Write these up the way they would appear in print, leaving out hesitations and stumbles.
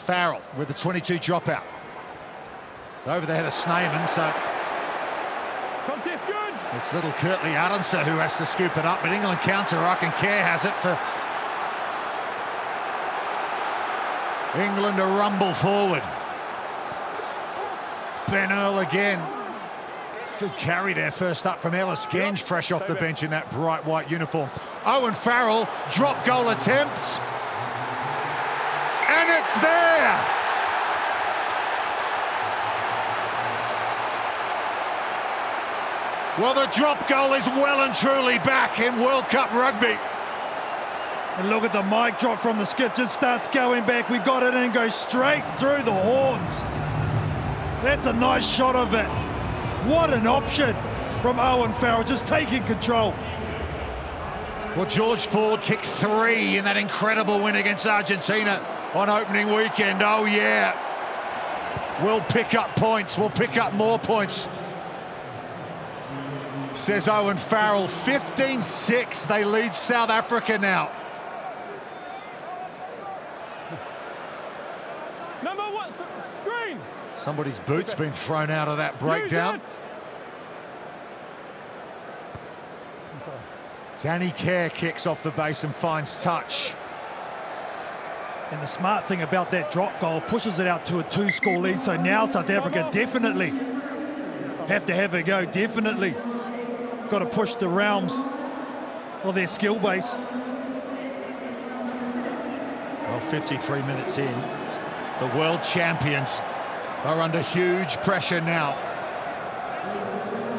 Farrell with the 22 dropout. It's over the head of Snyman, so contest good. It's little Curtly Aronson who has to scoop it up, but England counter-ruck and Kerr has it for England to rumble forward. Ben Earl again. Good carry there, first up from Ellis Genge, fresh off the bench in that bright white uniform. Owen Farrell, drop goal attempts. And it's there! Well, the drop goal is well and truly back in World Cup rugby. And look at the mic drop from the skip, just starts going back. We got it in, goes straight through the horns. That's a nice shot of it. What an option from Owen Farrell, just taking control. Well, George Ford kicked 3 in that incredible win against Argentina on opening weekend. Oh, yeah. We'll pick up points. We'll pick up more points, says Owen Farrell. 15-6. They lead South Africa now. Number 1, green. Somebody's boot's been thrown out of that breakdown. Danny Kerr kicks off the base and finds touch. And the smart thing about that drop goal, pushes it out to a 2-score lead, so now South Africa definitely have to have a go, definitely. Got to push the realms of their skill base. Well, 53 minutes in, the world champions are under huge pressure now.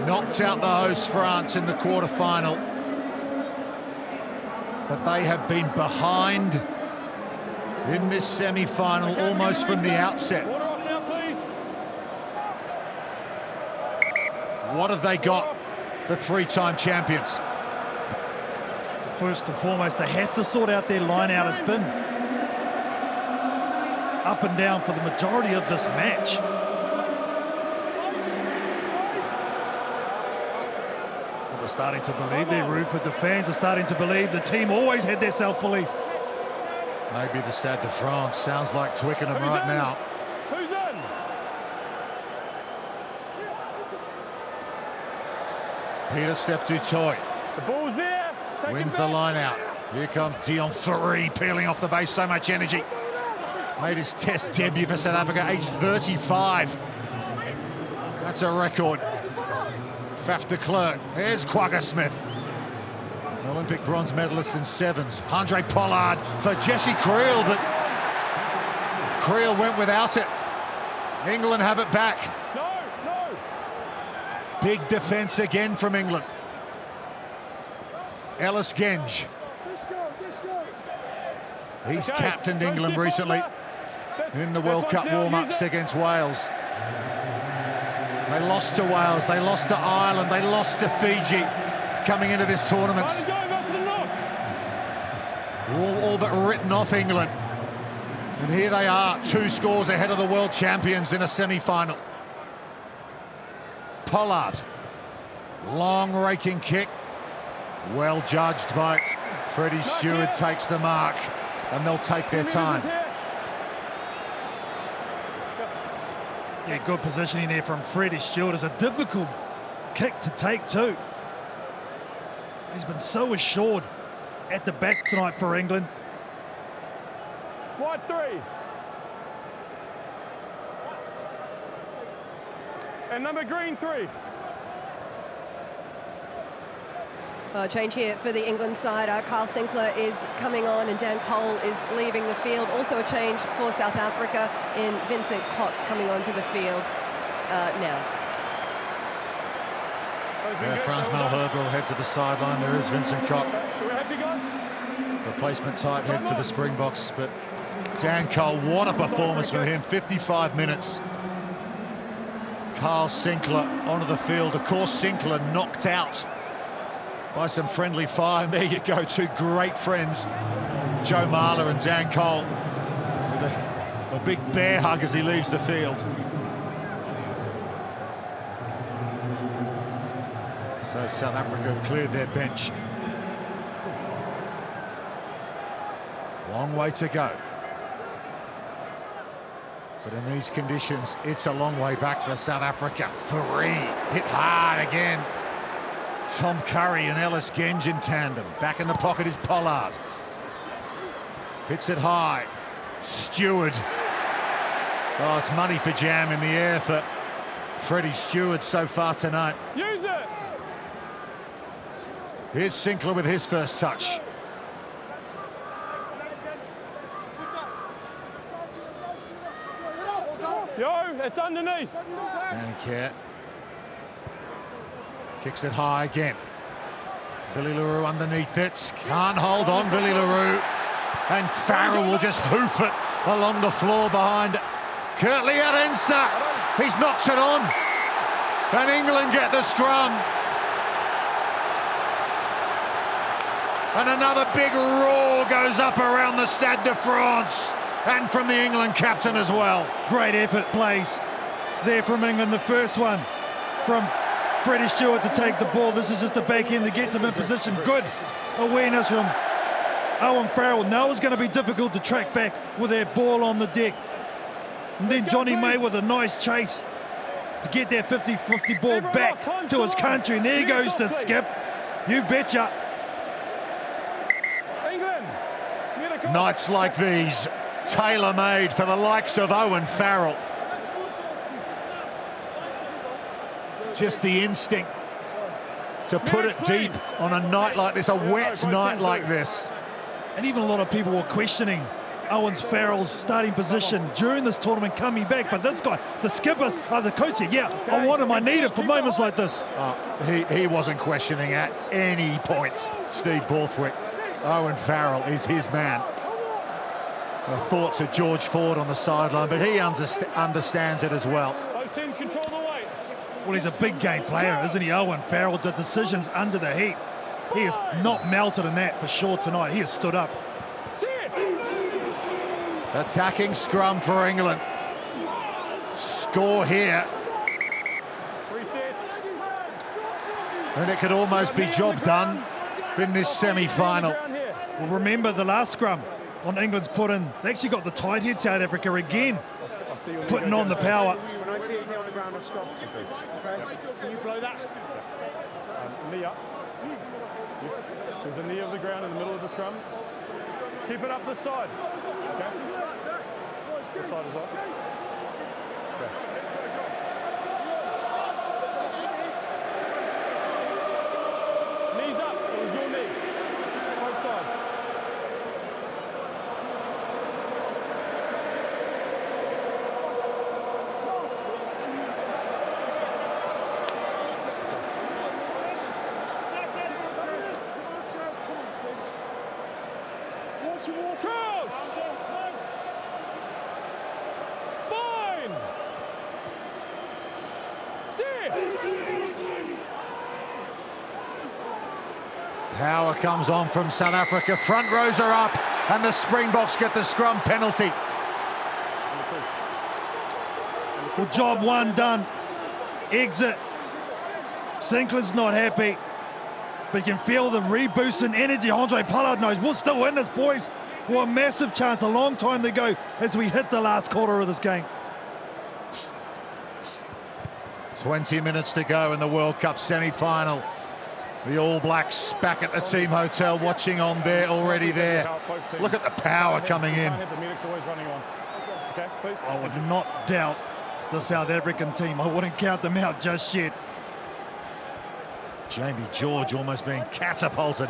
Knocked out the host France in the quarter-final, but they have been behind in this semi-final almost from the outset. What have they got, the 3-time champions? First and foremost, they have to sort out their line-out has been up and down for the majority of this match. Well, they're starting to believe there, Rupert. The fans are starting to believe. The team always had their self-belief. Maybe the Stade de France sounds like Twickenham right now. Who's in? Peter Step-du-Toit. The ball's there. Wins the line out. Here comes Dion Fourie peeling off the base, so much energy. Made his test debut for South Africa, age 35. That's a record. Faf de Klerk. There's Kwagga Smith. Olympic bronze medalist in sevens. Andre Pollard for Jesse Creel, but Creel went without it. England have it back. No. Big defence again from England. Ellis Genge. He's captained England recently in the World Cup warm-ups against Wales. They lost to Wales, they lost to Ireland, they lost to Fiji coming into this tournament. All but written off England. And here they are, 2 scores ahead of the world champions in a semi-final. Pollard, long raking kick, well judged by Freddie Steward, takes the mark, and they'll take their time. Yeah, good positioning there from Freddie Steward. It's a difficult kick to take too. He's been so assured at the back tonight for England. Wide 3. And number green 3. Change here for the England side. Carl Sinclair is coming on and Dan Cole is leaving the field. Also a change for South Africa in Vincent Koch coming onto the field now. Yeah, Frans Malherbe will head to the sideline. There is Vincent Koch. Replacement tight head for the Springboks, but Dan Cole, what a performance from him. 55 minutes. Carl Sinclair onto the field. Of course, Sinclair knocked out by some friendly fire. And there you go, 2 great friends, Joe Marler and Dan Cole, for a big bear hug as he leaves the field. So South Africa have cleared their bench. Long way to go. But in these conditions, it's a long way back for South Africa. Free, hit hard again. Tom Curry and Ellis Genge in tandem. Back in the pocket is Pollard. Hits it high. Steward. Oh, it's money for jam in the air for Freddie Steward so far tonight. Use it! Here's Sinclair with his first touch. Yo, it's underneath. Danny Kerr. Kicks it high again. Billy LaRue underneath it. Can't hold on, Billy LaRue. And Farrell will just hoof it along the floor behind Kurtley Adensa. He's knocked it on. And England get the scrum. And another big roar goes up around the Stade de France. And from the England captain as well. Great effort plays there from England. The first one from Freddie Steward to take the ball. This is just a back end to get them in position. Good awareness from Owen Farrell. Now it's going to be difficult to track back with that ball on the deck. And then Johnny May with a nice chase to get that 50-50 ball back to his country. And there goes the skip. You betcha. Nights like these, tailor-made for the likes of Owen Farrell. Just the instinct to put it deep on a night like this, a wet night like this. And even a lot of people were questioning Owen Farrell's starting position during this tournament coming back. But this guy, the skipper, the coach said, yeah, I want him, I need him for moments like this. He wasn't questioning at any point, Steve Borthwick. Owen Farrell is his man. Thoughts of George Ford on the sideline, but he understands it as well. Both teams control the weight. Well, he's a big game player, isn't he, Owen Farrell? The decisions under the heat. He has not melted in that for sure tonight. He has stood up. Attacking scrum for England. Score here. Reset. And it could almost be job done in this semi-final. Well, remember the last scrum on England's put in. They actually got the tide hit South Africa again, putting on the power. When I see his knee on the ground, I'll stop. Okay. Can you blow that? Knee up. Yes. There's a knee of the ground in the middle of the scrum. Keep it up this side. Okay. This side as well. Okay. Knees up. It was your knee. Both sides. Crouch! Bind! Sit! Power comes on from South Africa. Front rows are up, and the Springboks get the scrum penalty. Well, job one done. Exit. Sinclair's not happy. But you can feel the reboost in energy. Andre Pollard knows we'll still win this, boys. Well, a massive chance, a long time to go as we hit the last quarter of this game. 20 minutes to go in the World Cup semi-final. The All Blacks back at the team hotel, watching on there, already there. Look at the power coming in. I would not doubt the South African team. I wouldn't count them out just yet. Jamie George almost being catapulted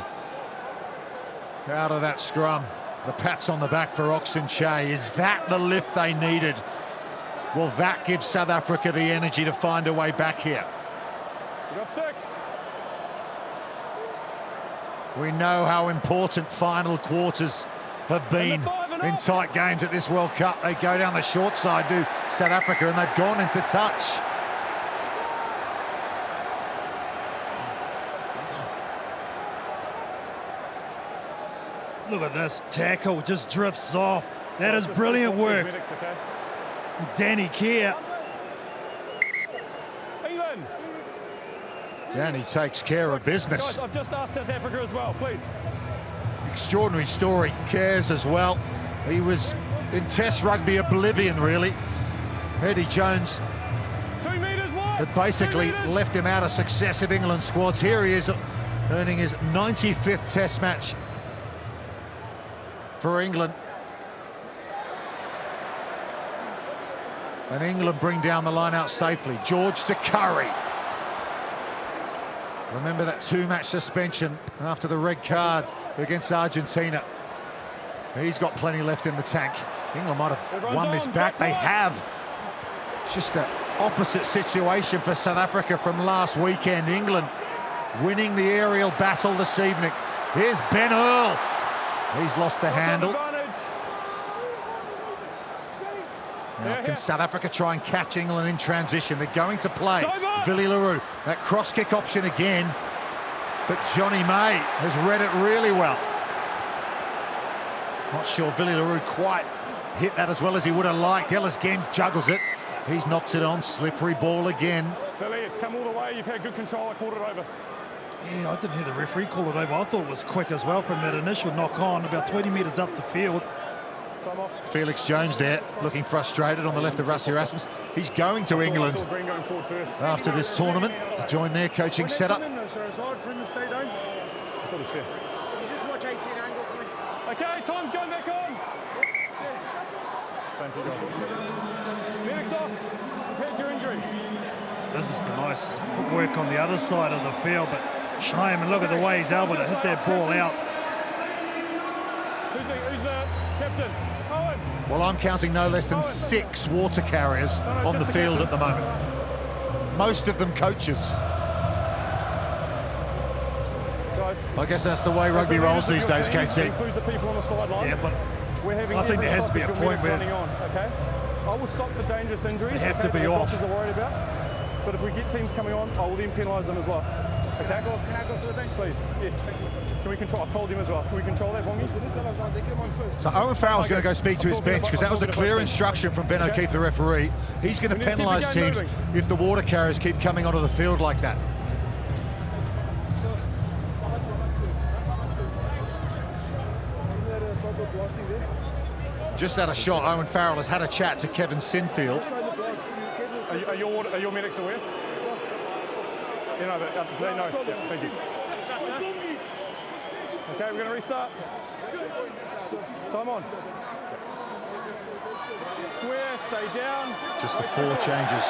out of that scrum. The pats on the back for Oxenchae. Is that the lift they needed? Will that give South Africa the energy to find a way back here? We got 6. We know how important final quarters have been in tight games at this World Cup. They go down the short side to South Africa, and they've gone into touch. Look at this tackle, just drifts off. That is brilliant work. Danny Kerr. England. Danny takes care of business. Guys, I've just asked South Africa as well, please. Extraordinary story. Cares as well. He was in Test rugby oblivion, really. Eddie Jones 2 metres wide. had basically left him out of successive England squads. Here he is, earning his 95th Test match for England. And England bring down the line out safely. George to Curry. Remember that 2-match suspension after the red card against Argentina. He's got plenty left in the tank. England might have won this back. They have. It's just an opposite situation for South Africa from last weekend. England winning the aerial battle this evening. Here's Ben Earl. He's lost the handle. Now can South Africa try and catch England in transition? They're going to play Willie le Roux. That cross-kick option again. But Johnny May has read it really well. Not sure Willie le Roux quite hit that as well as he would have liked. Ellis Genge juggles it. He's knocked it on. Slippery ball again. Billy, it's come all the way. You've had good control. I called it over. Yeah, I didn't hear the referee call it over. I thought it was quick as well from that initial knock on, about 20 metres up the field. Time off. Felix Jones there, looking frustrated on the left of Rassie Erasmus. He's going to England after this tournament to join their coaching setup. Okay, time's going back on. Same for you guys. Medics off. Protect your injury. This is the nice footwork on the other side of the field, but Snyman, look at the way he's able to hit that ball out. Who's the captain? Owen. Well, I'm counting no less than 6 water carriers on the field at the moment. Most of them coaches. Guys, I guess that's the way rugby rolls these days, KT. Includes the people on the sideline. Yeah, but I think there has to be a point where okay? I will stop for dangerous injuries. They have to be off. Doctors are worried about. But if we get teams coming on, I will then penalise them as well. Okay? Can I go to the bench, please? Yes. Can we control? I've told him as well. Can we control that, Bongi? So Owen Farrell's going to go speak to his bench because that was a clear instruction from Ben O'Keefe, the referee. He's going to penalise teams if the water carriers keep coming onto the field like that. Just out of shot, Owen Farrell has had a chat to Kevin Sinfield. Are your medics aware? You know, they know. Yeah, thank you. Okay, we're going to restart. Time on. Square, stay down. Just the 4 changes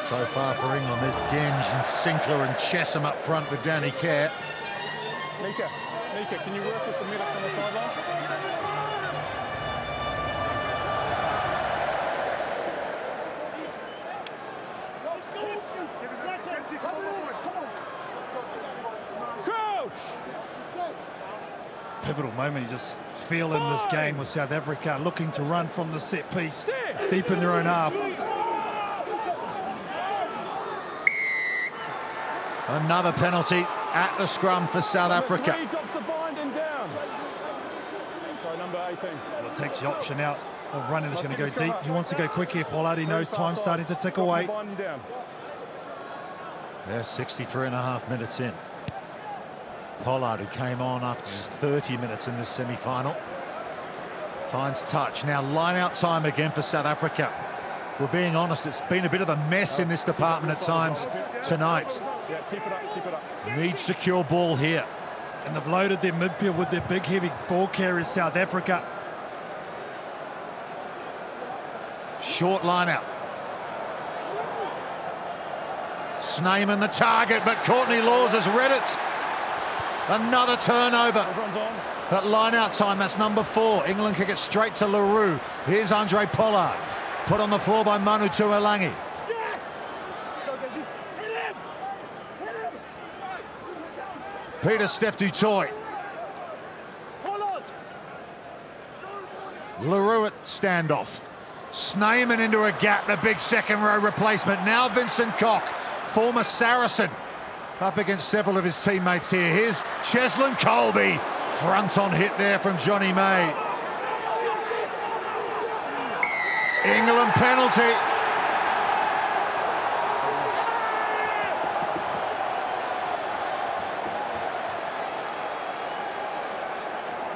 so far for England. There's Genge and Sinclair and Chesham up front with Danny Kerr. Nika, can you work with the medics on the sideline? Crouch! pivotal moment you just feel in this game with South Africa looking to run from the set piece deep in their own half. Another penalty at the scrum for South Africa. Drops the binding down. Sorry, number 18. Well, it takes the option out of running. It's going to go deep. He wants to go quick here. Pollard, he knows time's starting to tick away. Yeah, 63.5 minutes in. Pollard, who came on after just 30 minutes in this semi-final, finds touch. Now line-out time again for South Africa. We're being honest, it's been a bit of a mess in this department at times tonight. Yeah, keep it up, keep it up. Need secure ball here. And they've loaded their midfield with their big, heavy ball carriers, South Africa. Short line-out. Snyman the target, but Courtney Laws has read it. Another turnover. That line-out time, that's number 4. England kick it straight to le Roux. Here's Andre Pollard. Put on the floor by Manu Tuolangi. Yes! Hit him! Hit him! Peter Steph du Toit. Le Roux at standoff. Snyman into a gap, the big second row replacement. Now Vincent Koch, former Saracen, up against several of his teammates here. Here's Cheslin Colby. Front on hit there from Johnny May. England penalty.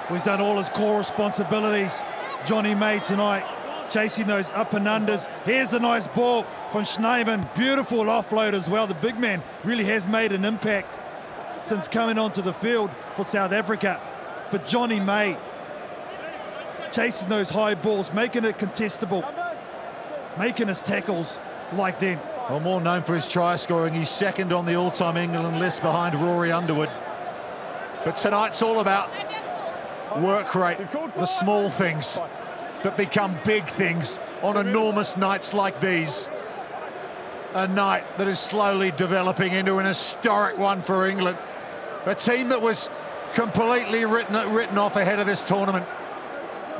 He's done all his core responsibilities. Johnny May tonight, chasing those up and unders. Here's a nice ball from Snyman. Beautiful offload as well. The big man really has made an impact since coming onto the field for South Africa. But Johnny May chasing those high balls, making it contestable, making his tackles like them. Well, more known for his try scoring. He's second on the all-time England list behind Rory Underwood. But tonight's all about work rate, the small things that become big things on enormous nights like these. A night that is slowly developing into an historic one for England. A team that was completely written off ahead of this tournament.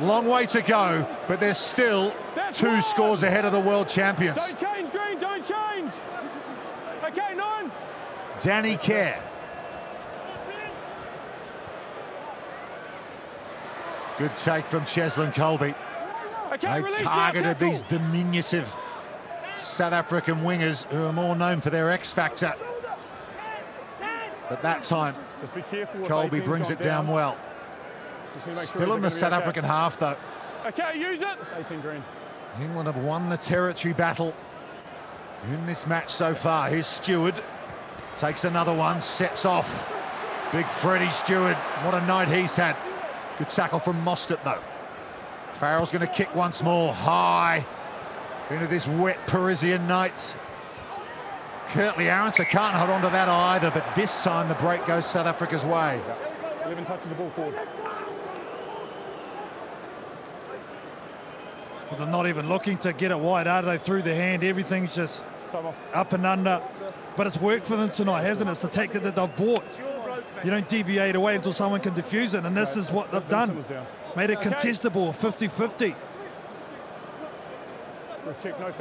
Long way to go, but they're still 2 scores ahead of the world champions. Don't change, Green, don't change. Okay, 9. Danny Kerr. Good take from Cheslin Colby. Okay, They targeted these diminutive South African wingers who are more known for their X factor. But that time, Just be careful. Colby brings it down well. Still in the South African half, though. Okay, use it. It's 18 Green. England have won the territory battle in this match so far. Here's Steward. Takes another one, sets off. Big Freddie Steward. What a night he's had. Good tackle from Mostert, though. Farrell's going to kick once more, high into this wet Parisian night. Curtly Arendse can't hold on to that either, but this time the break goes South Africa's way. 11 touches the ball forward. They're not even looking to get it wide, are they? Through the hand, everything's just up and under. But it's worked for them tonight, hasn't it? It's the tactic that they've bought. You don't deviate away until someone can defuse it, and this is what they've done. Made it contestable, 50-50.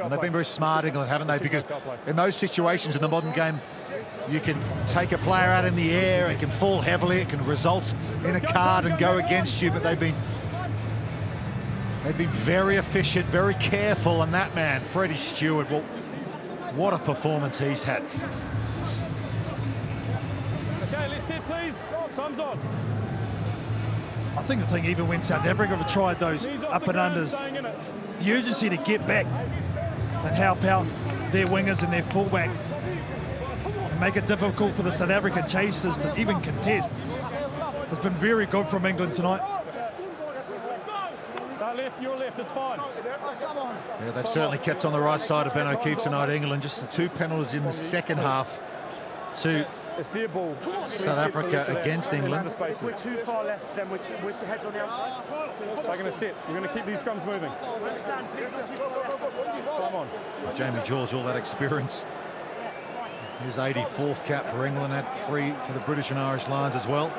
And they've been very smart, England, haven't they? Because in those situations in the modern game, you can take a player out in the air, it can fall heavily, it can result in a card and go against you, but they've been very efficient, very careful, and that man, Freddie Steward, well, what a performance he's had. Okay, let's sit, please. Time's on. I think the thing, even when South Africa have tried those up and unders, the urgency to get back and help out their wingers and their fullback and make it difficult for the South African chasers to even contest has been very good from England tonight. Left, your left, it's fine. Yeah, they've certainly kept on the right side of Ben O'Keefe tonight, England. Just the 2 penalties in the second half to It's their ball. South Africa against England. We're too far left, then we're the heads on the outside. They're going to sit. We're going to keep these scrums moving. Time on. Jamie George, all that experience. His 84th cap for England, had 3 for the British and Irish Lions as well.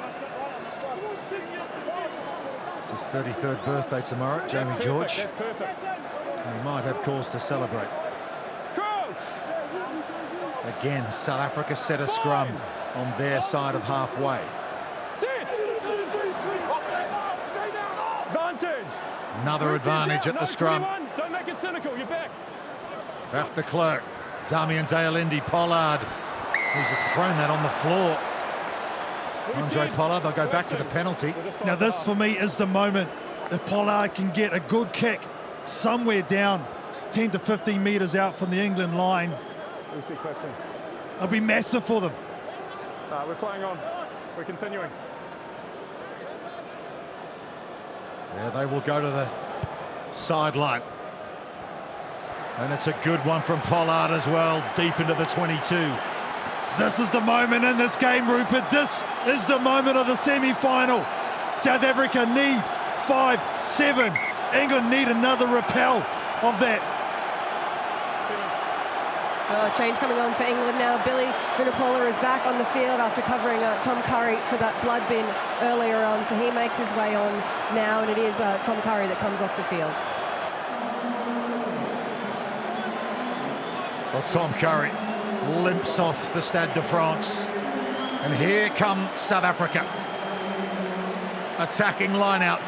It's his 33rd birthday tomorrow, Jamie George. That's perfect. And he might have cause to celebrate. Again, South Africa set a scrum on their side of halfway. Advantage. Another advantage at the scrum. Don't make it cynical, you're back. Raf de Klerk, Damian Deolindi, Pollard. He's just thrown that on the floor. Andre Pollard, they'll go back for the penalty. Now this for me is the moment if Pollard can get a good kick somewhere down 10 to 15 metres out from the England line. It'll be massive for them. We're playing on. We're continuing. Yeah, they will go to the sideline. And it's a good one from Pollard as well, deep into the 22. This is the moment in this game, Rupert. This is the moment of the semi-final. South Africa need 5-7. England need another repel of that. Change coming on for England now. Billy Vunipola is back on the field after covering Tom Curry for that blood bin earlier on. So he makes his way on now, and it is Tom Curry that comes off the field. Well, Tom Curry limps off the Stade de France. And here comes South Africa. Attacking line out.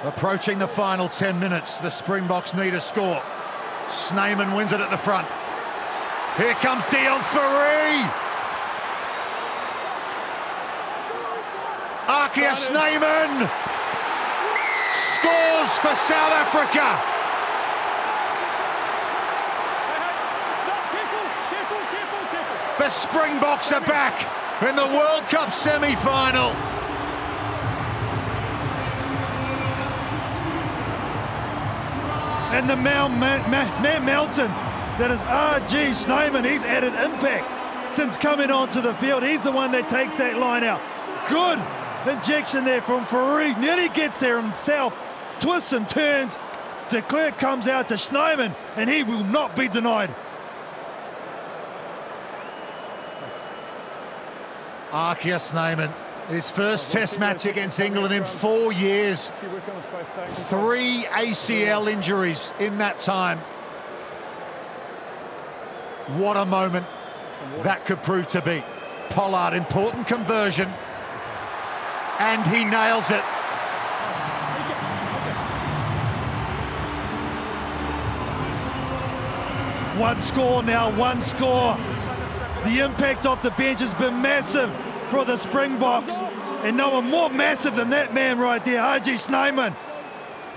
Approaching the final 10 minutes, the Springboks need a score. Snyman wins it at the front. Here comes Dion Ferry. Snyman scores for South Africa. The Springboks are back in the World Cup semi-final. And the man Melton, that is R.G. Snyman, he's added impact since coming onto the field. He's the one that takes that line out. Good injection there from Farid. Nearly gets there himself. Twists and turns. De Klerk comes out to Snyman, and he will not be denied. Snyman, his first test match against England in 4 years. 3 ACL injuries in that time. What a moment that could prove to be. Pollard, important conversion, and he nails it. One score now, one score. The impact off the bench has been massive for the Springboks, and no one more massive than that man right there. R.G. Snyman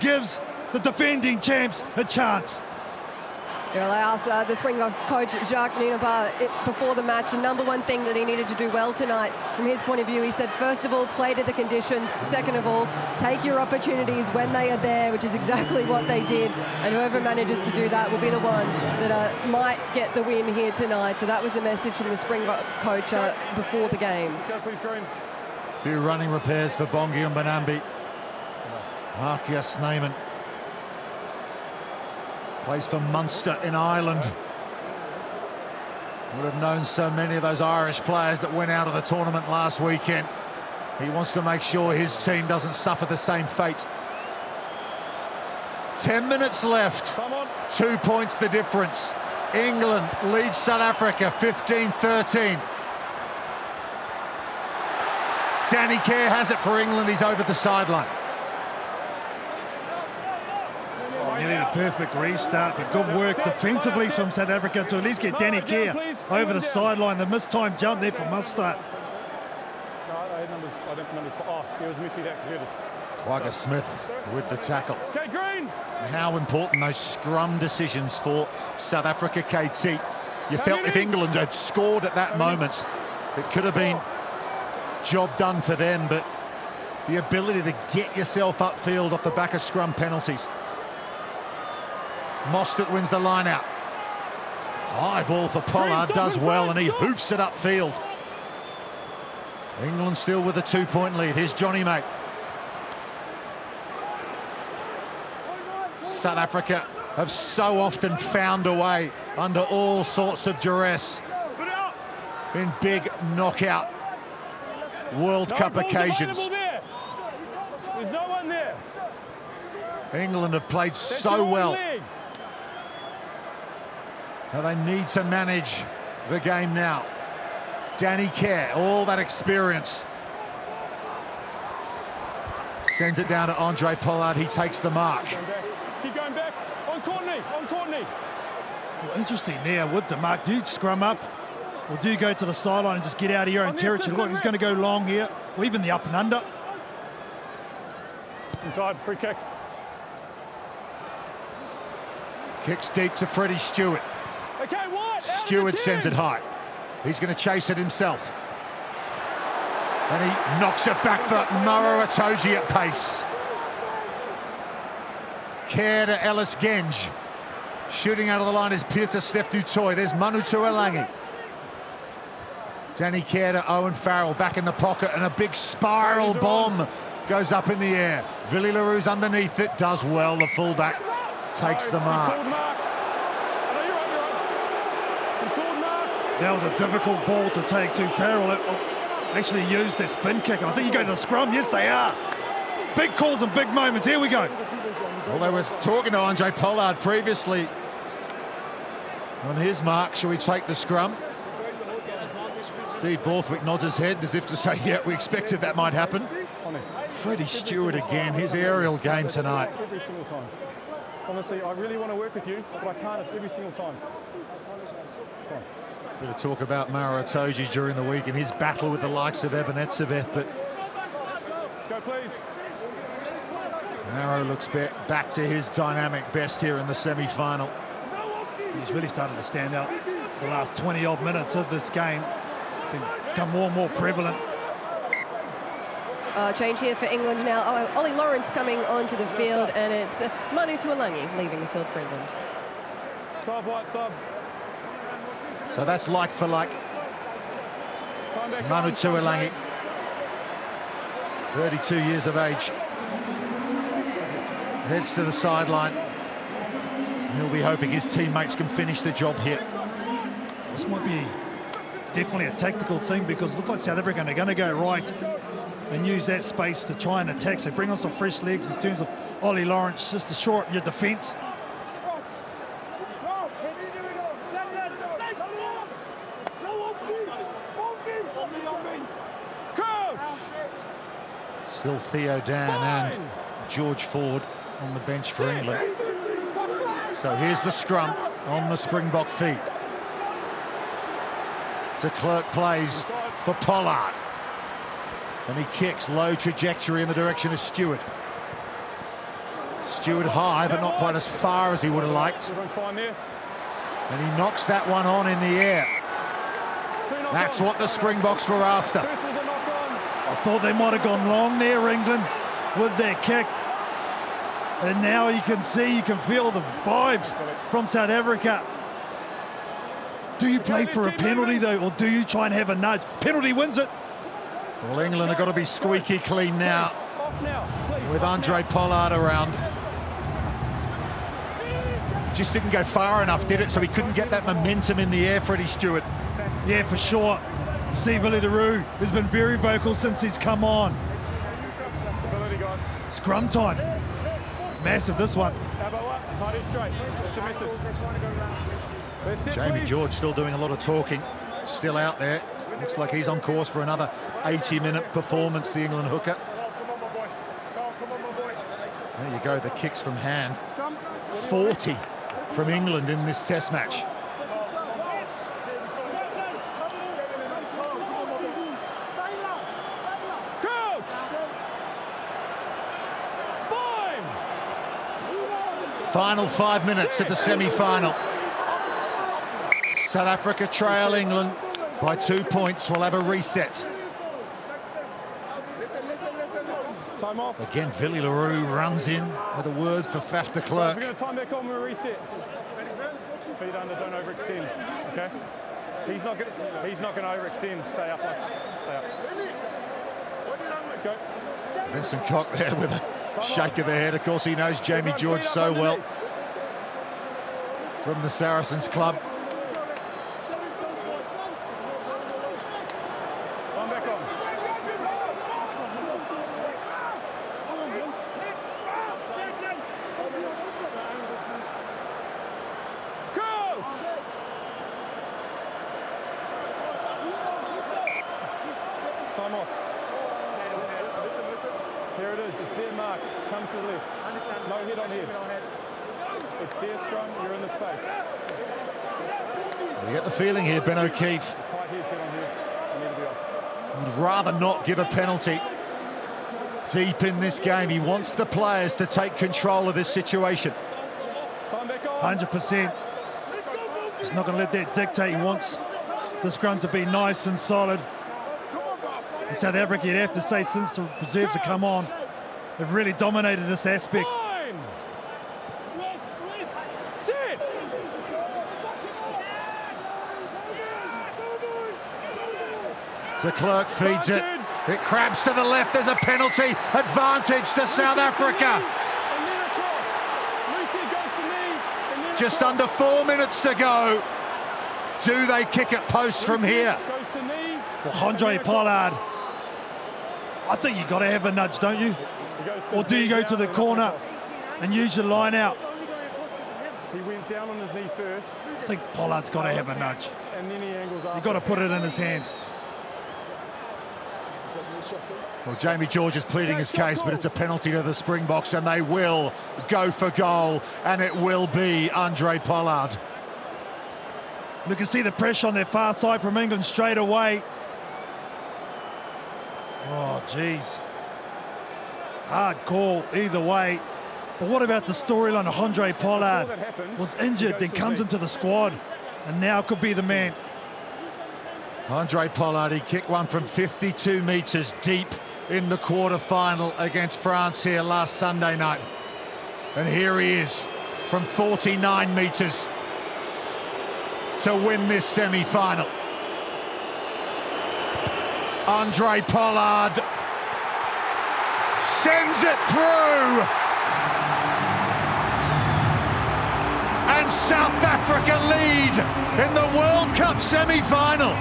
gives the defending champs a chance. Yeah, I asked the Springboks coach Jacques Nienaber before the match, the number one thing that he needed to do well tonight from his point of view, he said, first of all, play to the conditions. Second of all, take your opportunities when they are there, which is exactly what they did. And whoever manages to do that will be the one that might get the win here tonight. So that was the message from the Springboks coach before the game. Let's go, please, Green. Few running repairs for Bongi and Banambi. Snyman plays for Munster in Ireland. Would have known so many of those Irish players that went out of the tournament last weekend. He wants to make sure his team doesn't suffer the same fate. 10 minutes left. 2 points the difference. England leads South Africa 15-13. Danny Kerr has it for England. He's over the sideline. Nearly the perfect restart, but good work defensively from South Africa to at least get Danny Kerr over the sideline. The mistimed jump there from Mustard. No, I had numbers. I don't numbers. Oh, he was missing that because Quagga Smith with the tackle. Okay, Green. How important those scrum decisions for South Africa, KT. You felt if England had scored at that moment, it could have been job done for them, but the ability to get yourself upfield off the back of scrum penalties. Mostert wins the line out. High ball for Pollard, does well, and he hoofs it upfield. England still with a 2-point lead. Here's Johnny Mate. South Africa have so often found a way under all sorts of duress in big knockout World Cup occasions. There's no one there. England have played so well. Now they need to manage the game now. Danny Kerr, all that experience. Sends it down to Andre Pollard, he takes the mark. Keep going back, on Courtney, on Courtney. Well, interesting there with the mark. Do you scrum up, or do you go to the sideline and just get out of your own territory? Look, he's going to go long here, or even the up and under. Inside, free kick. Kicks deep to Freddie Steward. Okay, what? Steward sends it high. He's going to chase it himself. And he knocks it back for Maro Itoje at pace. Kerr to Ellis Genge. Shooting out of the line is Peter Steph du Toit. There's Manu Tuolangi. Danny Kerr to Owen Farrell back in the pocket, and a big spiral bomb goes up in the air. Willie LaRue's underneath it, does well. The fullback takes the mark. That was a difficult ball to take to Farrell. Actually used their spin kick, and I think you go to the scrum. Yes, they are. Big calls and big moments. Here we go. Well, they were talking to Andre Pollard previously on his mark. Shall we take the scrum? Steve Borthwick nods his head as if to say, yeah, we expected that might happen. Freddie Steward again, his aerial game tonight. Every single time. Honestly, I really want to work with you, but I can't every single time. It's fine. Bit of talk about Maro Itoje during the week and his battle with the likes of Abonnez-vous, but Let's go, please. Narrow looks back to his dynamic best here in the semi-final. He's really started to stand out the last 20-odd minutes of this game. It's become more and more prevalent. Change here for England now. Oh, Ollie Lawrence coming onto the field, and it's Manu Tuolangi leaving the field for England. 12 white sub. So that's like for like. Manu Tuolangi, 32 years of age, heads to the sideline. He'll be hoping his teammates can finish the job here. This might be definitely a tactical thing, because it looks like South Africa are going to go right and use that space to try and attack. So bring on some fresh legs in terms of Ollie Lawrence, just to shore up your defence. Still Theo Dan and George Ford on the bench for England. So here's the scrum on the Springbok feet. De Klerk plays for Pollard. And he kicks low trajectory in the direction of Steward. Steward high, but not quite as far as he would have liked. And he knocks that one on in the air. That's what the Springboks were after. I thought they might have gone long there, England, with their kick. And now you can see, you can feel the vibes from South Africa. Do you play for a penalty, though, or do you try and have a nudge? Penalty wins it. Well, England have got to be squeaky clean now, with Andre Pollard around. Just didn't go far enough, did it? So he couldn't get that momentum in the air, Freddie Steward. Yeah, for sure. See, Willie LaRue has been very vocal since he's come on. Scrum time. Massive, this one. Jamie George still doing a lot of talking, still out there. Looks like he's on course for another 80-minute performance, the England hooker. There you go, the kicks from hand. 40 from England in this test match. Final 5 minutes of the semi-final. South Africa trail England by 2 points. We'll have a reset. Time off. Again, Willie LaRue runs in with a word for Faf de Klerk. We're going to time back on, we'll reset. Feet under, don't overextend, okay? He's not going to overextend. Stay up, stay up. Let's go. Vincent Koch there with a shake of the head. Of course, he knows Jamie George so well from the Saracens club. Time back on. Coach! Time off. Here it is, it's their mark. Come to the left. No head on head. It's their scrum, you're in the space. You get the feeling here, Ben O'Keefe Tight heads, head on head. You need to be off. would rather not give a penalty deep in this game. He wants the players to take control of this situation. Time back on. 100%. He's not going to let that dictate. He wants the scrum to be nice and solid. In South Africa, you'd have to say, since the reserves have come on, they've really dominated this aspect. Sit. De Klerk feeds it. It crabs to the left. There's a penalty. Advantage to South Africa. Just under 4 minutes to go. Do they kick it post from here? Well, Andre Pollard, I think you've got to have a nudge, don't you? Or do you go to the corner and use your line out? He went down on his knee first. I think Pollard's got to have a nudge. And then he angles up. You've got to put it in his hands. Well, Jamie George is pleading his case, but it's a penalty to the Springboks, and they will go for goal, and it will be Andre Pollard. You can see the pressure on their far side from England straight away. Oh, geez. Hard call either way. But what about the storyline of Andre Pollard? Was injured, then comes into the squad, and now could be the man. Andre Pollard, he kicked one from 52 metres deep in the quarter-final against France here last Sunday night. And here he is from 49 metres to win this semi-final. Andre Pollard sends it through. And South Africa lead in the World Cup semi-final.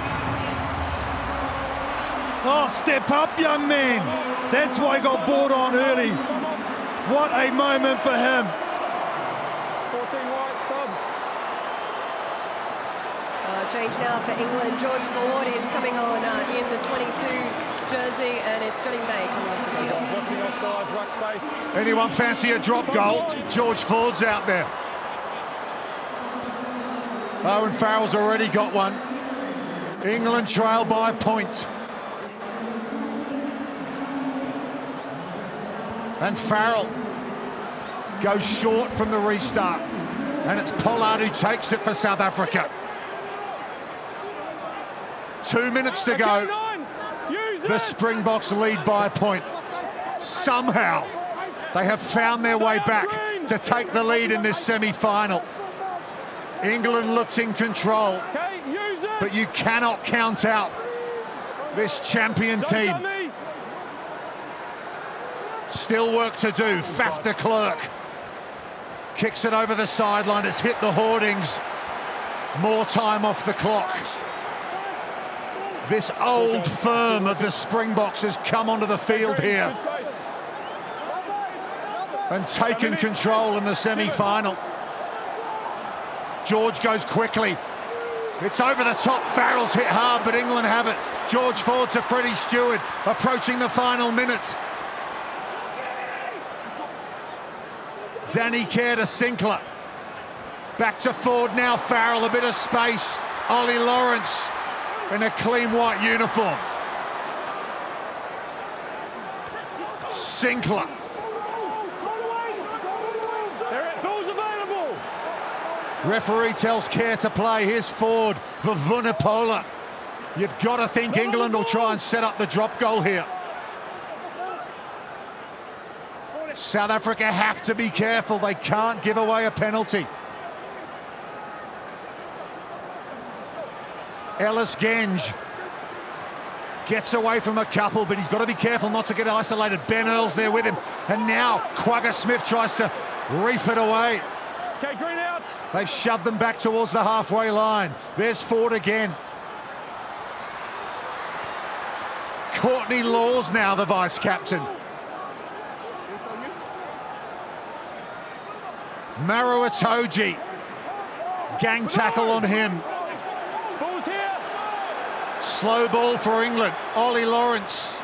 Oh, step up, young man. That's why he got brought on early. What a moment for him. 14 white sub. Change now for England. George Ford is coming on in the 22 jersey, and it's Johnny May coming off the field. Watching offside, ruck space. Anyone fancy a drop goal? George Ford's out there. Owen Farrell's already got one. England trail by a point. And Farrell goes short from the restart. And it's Pollard who takes it for South Africa. 2 minutes to go. The Springboks lead by a point. Somehow, they have found their way back to take the lead in this semi-final. England looks in control, but you cannot count out this champion team. Still work to do. Faf de Klerk kicks it over the sideline. It's hit the hoardings. More time off the clock. This old firm of the Springboks has come onto the field here and taken control in the semi-final. George goes quickly. It's over the top. Farrell's hit hard, but England have it. George Ford to Freddie Steward, approaching the final minutes. Danny Kerr to Sinclair. Back to Ford now. Farrell, a bit of space. Ollie Lawrence in a clean white uniform. Sinclair. Referee tells Kerr to play. Here's Ford for Vunipola. You've got to think England will try and set up the drop goal here. South Africa have to be careful. They can't give away a penalty. Ellis Genge gets away from a couple, but he's got to be careful not to get isolated. Ben Earl's there with him. And now Quagga Smith tries to reef it away. Okay, green out. They've shoved them back towards the halfway line. There's Ford again. Courtney Laws now the vice-captain. Maro Itoje. Gang tackle on him. Ball's here. Slow ball for England. Ollie Lawrence.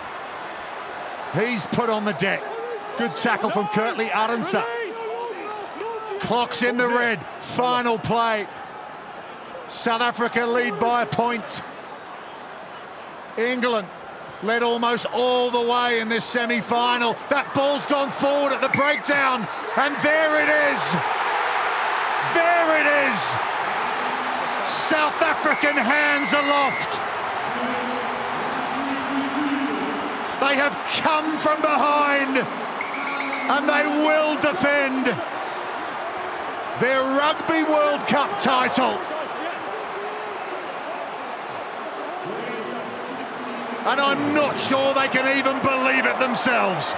He's put on the deck. Good tackle from Kurtley Arendse. Clock's in the red. Final play. South Africa lead by a point. England led almost all the way in this semi-final. That ball's gone forward at the breakdown. And there it is. There it is. South African hands aloft. They have come from behind. And they will defend their Rugby World Cup title. And I'm not sure they can even believe it themselves.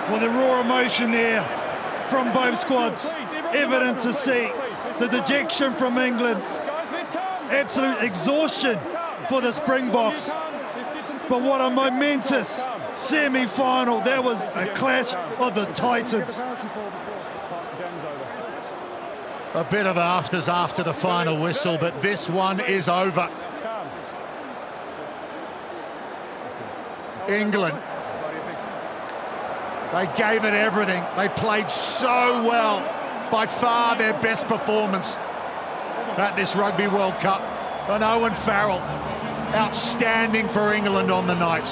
Well, the raw emotion there from both squads. Evident to see. The dejection from England. Absolute exhaustion for the Springboks. But what a momentous semi-final. That was a clash of the titans. A bit of afters after the final whistle, but this one is over. England, they gave it everything. They played so well. By far their best performance at this Rugby World Cup. And Owen Farrell outstanding for England on the night.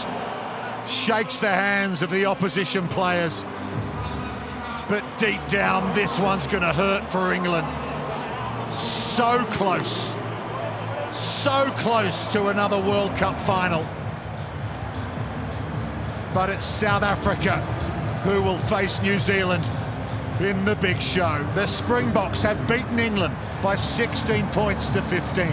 Shakes the hands of the opposition players. But deep down, this one's going to hurt for England. So close to another World Cup final. But it's South Africa who will face New Zealand in the big show. The Springboks have beaten England by 16 points to 15.